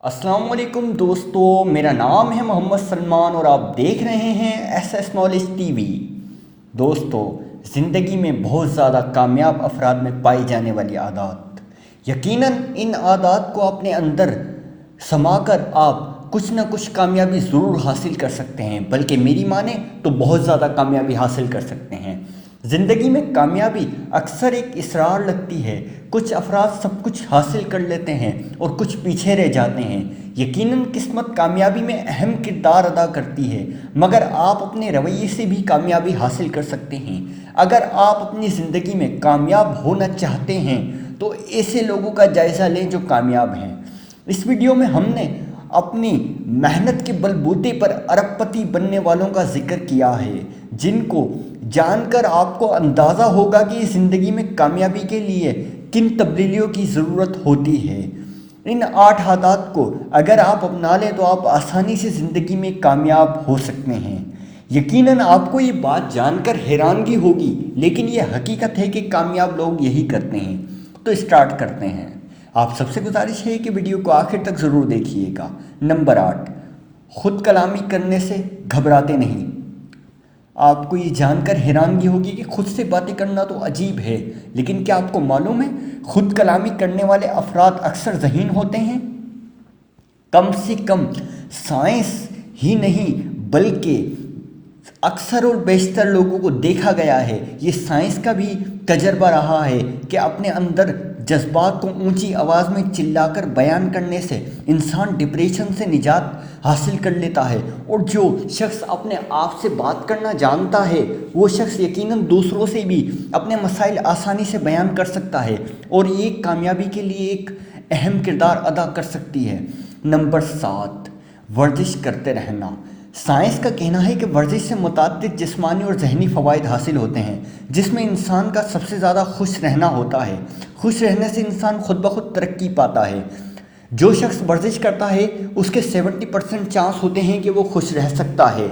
अस्सलाम वालेकुम दोस्तों, मेरा नाम है मोहम्मद सलमान और आप देख रहे हैं एस नॉलेज टीवी। दोस्तों, ज़िंदगी में बहुत ज़्यादा कामयाब अफराद में पाई जाने वाली आदत, यकीनन इन आदत को अपने अंदर समाकर आप कुछ ना कुछ कामयाबी ज़रूर हासिल कर सकते हैं, बल्कि मेरी माने तो बहुत ज़्यादा कामयाबी हासिल कर सकते हैं। ज़िंदगी में कामयाबी अक्सर एक इसरार लगती है। कुछ अफराद सब कुछ हासिल कर लेते हैं और कुछ पीछे रह जाते हैं। यकीनन किस्मत कामयाबी में अहम किरदार अदा करती है, मगर आप अपने रवैये से भी कामयाबी हासिल कर सकते हैं। अगर आप अपनी ज़िंदगी में कामयाब होना चाहते हैं तो ऐसे लोगों का जायज़ा लें जो कामयाब हैं। इस वीडियो में हमने अपनी मेहनत के बलबूते पर अरबपति बनने वालों का जिक्र किया है, जिनको जानकर आपको अंदाज़ा होगा कि ज़िंदगी में कामयाबी के लिए किन तब्दीलियों की ज़रूरत होती है। इन 8 आदत को अगर आप अपना लें तो आप आसानी से ज़िंदगी में कामयाब हो सकते हैं। यकीनन आपको ये बात जानकर हैरानगी होगी, लेकिन ये हकीकत है कि कामयाब लोग यही करते हैं। तो स्टार्ट करते हैं। आप सबसे गुजारिश है कि वीडियो को आखिर तक ज़रूर देखिएगा। नंबर 8, खुद कलामी करने से घबराते नहीं। आपको ये जानकर हैरानगी होगी कि खुद से बातें करना तो अजीब है, लेकिन क्या आपको मालूम है खुद कलामी करने वाले अफराद अक्सर ज़हीन होते हैं। कम से कम साइंस ही नहीं बल्कि अक्सर और बेशतर लोगों को देखा गया है, ये साइंस का भी तजर्बा रहा है कि अपने अंदर जज्बात को ऊंची आवाज़ में चिल्लाकर बयान करने से इंसान डिप्रेशन से निजात हासिल कर लेता है। और जो शख्स अपने आप से बात करना जानता है वो शख्स यकीनन दूसरों से भी अपने मसाइल आसानी से बयान कर सकता है, और ये कामयाबी के लिए एक अहम किरदार अदा कर सकती है। नंबर 7, वर्जिश करते रहना। साइंस का कहना है कि वर्जिश से मुताद्दिद जिस्मानी और जहनी फ़वाइद हासिल होते हैं, जिसमें इंसान का सबसे ज़्यादा खुश रहना होता है। खुश रहने से इंसान खुद ब खुद तरक्की पाता है। जो शख्स वर्जिश करता है उसके 70% चांस होते हैं कि वो खुश रह सकता है।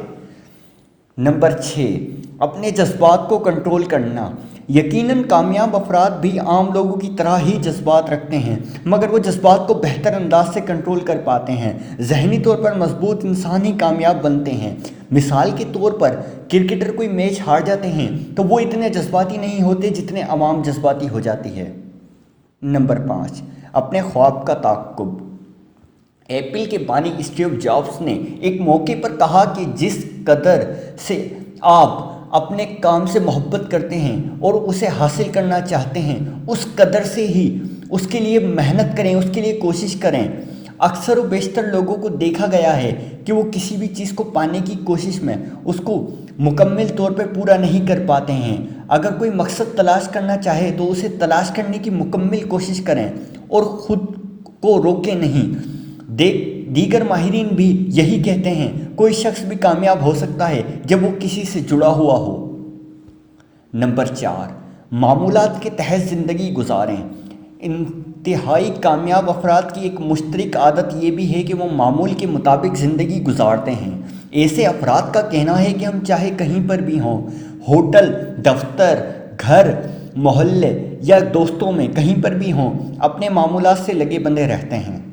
नंबर 6, अपने जज्बात को कंट्रोल करना। यकीनन कामयाब अफराद भी आम लोगों की तरह ही जज्बात रखते हैं, मगर वो जज्बात को बेहतर अंदाज से कंट्रोल कर पाते हैं। जहनी तौर पर मजबूत इंसान ही कामयाब बनते हैं। मिसाल के तौर पर क्रिकेटर कोई मैच हार जाते हैं तो वो इतने जज्बाती नहीं होते जितने आवाम जज्बाती हो जाती है। नंबर 5, अपने ख्वाब का ताक़ुब। एप्पल के बानी स्टीव जॉब्स ने एक मौके पर कहा कि जिस कदर से आप अपने काम से मोहब्बत करते हैं और उसे हासिल करना चाहते हैं, उस कदर से ही उसके लिए मेहनत करें, उसके लिए कोशिश करें। अक्सर व बेशतर लोगों को देखा गया है कि वो किसी भी चीज़ को पाने की कोशिश में उसको मुकम्मल तौर पर पूरा नहीं कर पाते हैं। अगर कोई मकसद तलाश करना चाहे तो उसे तलाश करने की मुकम्मल कोशिश करें और ख़ुद को रोकें नहीं। दीगर माहिरीन भी यही कहते हैं, कोई शख्स भी कामयाब हो सकता है जब वो किसी से जुड़ा हुआ हो। नंबर 4, मामूलात के तहत ज़िंदगी गुजारें। इंतहाई कामयाब अफराद की एक मुश्तरक आदत ये भी है कि वो मामूल के मुताबिक ज़िंदगी गुजारते हैं। ऐसे अफराद का कहना है कि हम चाहे कहीं पर भी हों, होटल, दफ्तर, घर, मोहल्ले या दोस्तों में, कहीं पर भी हों, अपने मामूलात से लगे बंधे रहते हैं।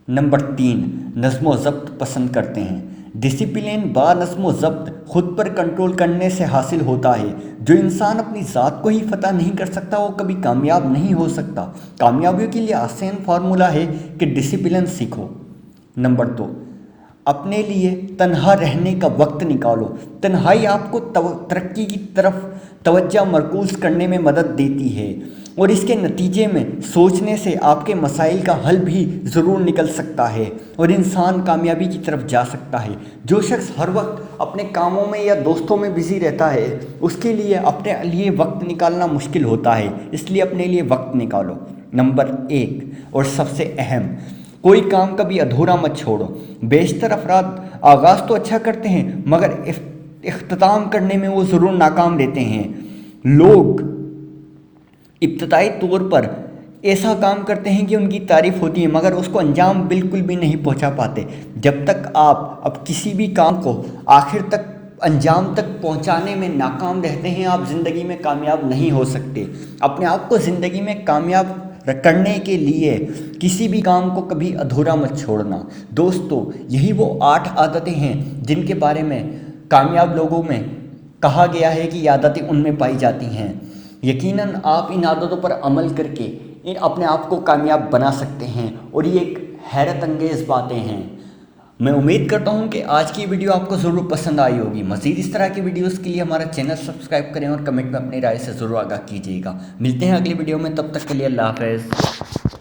नंबर 3, नज़्म व ज़ब्त पसंद करते हैं। डिसिप्लिन बा नज़्म व ज़ब्त खुद पर कंट्रोल करने से हासिल होता है। जो इंसान अपनी ज़ात को ही फतह नहीं कर सकता वो कभी कामयाब नहीं हो सकता। कामयाबियों के लिए आसान फार्मूला है कि डिसिप्लिन सीखो। नंबर 2, अपने लिए तन्हा रहने का वक्त निकालो। तन्हाई आपको तरक्की की तरफ तवज्जो मरकूज़ करने में मदद देती है, और इसके नतीजे में सोचने से आपके मसाइल का हल भी ज़रूर निकल सकता है और इंसान कामयाबी की तरफ जा सकता है। जो शख्स हर वक्त अपने कामों में या दोस्तों में बिज़ी रहता है उसके लिए अपने लिए वक्त निकालना मुश्किल होता है, इसलिए अपने लिए वक्त निकालो। नंबर 1 और सबसे अहम, कोई काम कभी अधूरा मत छोड़ो। बेशतर अफराद आगाज़ तो अच्छा करते हैं मगर इख्तिताम करने में वो ज़रूर नाकाम रहते हैं। लोग इब्तदाई तौर पर ऐसा काम करते हैं कि उनकी तारीफ़ होती है मगर उसको अंजाम बिल्कुल भी नहीं पहुंचा पाते। जब तक आप अब किसी भी काम को आखिर तक अंजाम तक पहुंचाने में नाकाम रहते हैं, आप ज़िंदगी में कामयाब नहीं हो सकते। अपने आप को ज़िंदगी में कामयाब करने के लिए किसी भी काम को कभी अधूरा मत छोड़ना। दोस्तों, यही वो 8 आदतें हैं जिनके बारे में कामयाब लोगों में कहा गया है कि ये आदतें उनमें पाई जाती हैं। यकीनन आप इन आदतों पर अमल करके इन अपने आप को कामयाब बना सकते हैं और ये एक हैरत अंगेज़ बातें हैं। मैं उम्मीद करता हूँ कि आज की वीडियो आपको ज़रूर पसंद आई होगी। मज़ीद इस तरह की वीडियोस के लिए हमारा चैनल सब्सक्राइब करें और कमेंट में अपनी राय से ज़रूर आगाह कीजिएगा। मिलते हैं अगली वीडियो में, तब तक के लिए अल्लाह हाफ़िज़।